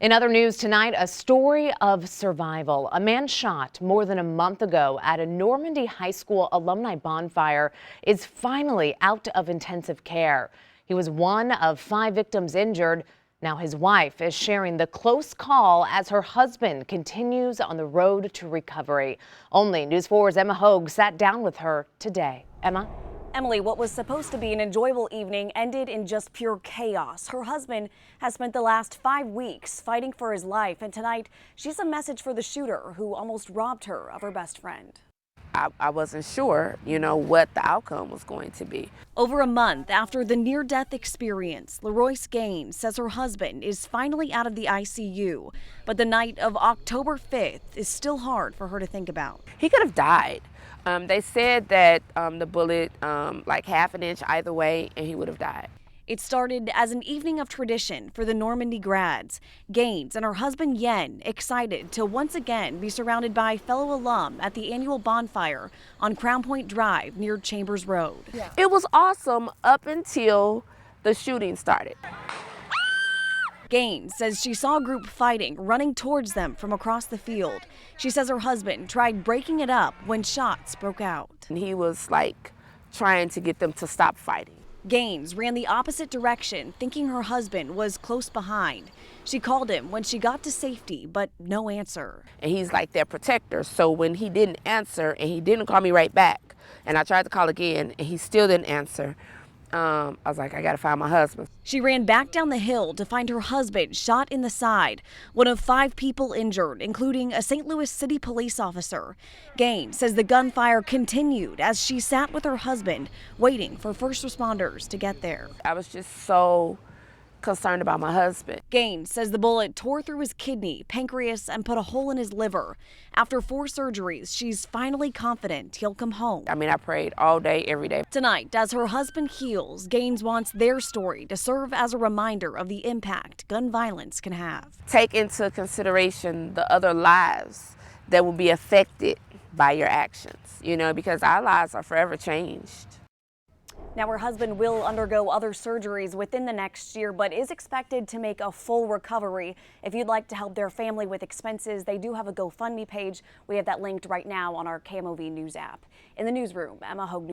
In other news tonight, a story of survival. A man shot more than a month ago at a Normandy High School alumni bonfire is finally out of intensive care. He was one of 5 victims injured. Now his wife is sharing the close call as her husband continues on the road to recovery. Only News 4's Emma Hogue sat down with her today. Emma? Emily, what was supposed to be an enjoyable evening ended in just pure chaos. Her husband has spent the last 5 weeks fighting for his life, and tonight she's a message for the shooter who almost robbed her of her best friend. I wasn't sure, what the outcome was going to be. Over a month after the near-death experience, LaRoyce Gaines says her husband is finally out of the ICU, but the night of October 5th is still hard for her to think about. He could have died. They said that the bullet, like half an inch either way, and he would have died. It started as an evening of tradition for the Normandy grads. Gaines and her husband Yen excited to once again be surrounded by fellow alum at the annual bonfire on Crown Point Drive near Chambers Road. Yeah. It was awesome up until the shooting started. Gaines says she saw a group fighting, running towards them from across the field. She says her husband tried breaking it up when shots broke out. And he was like trying to get them to stop fighting. Gaines ran the opposite direction, thinking her husband was close behind. She called him when she got to safety, but no answer. And he's like their protector, so when he didn't answer and he didn't call me right back, and I tried to call again and he still didn't answer, I was like, I gotta find my husband. She ran back down the hill to find her husband shot in the side, one of 5 people injured, including a St. Louis City police officer. Gaines says the gunfire continued as she sat with her husband, waiting for first responders to get there. I was just so concerned about my husband. Gaines says the bullet tore through his kidney, pancreas, and put a hole in his liver. After 4 surgeries, she's finally confident he'll come home. I prayed all day, every day. Tonight, as her husband heals, Gaines wants their story to serve as a reminder of the impact gun violence can have. Take into consideration the other lives that will be affected by your actions, because our lives are forever changed. Now, her husband will undergo other surgeries within the next year, but is expected to make a full recovery. If you'd like to help their family with expenses, they do have a GoFundMe page. We have that linked right now on our KMOV News app. In the newsroom, Emma Hogue.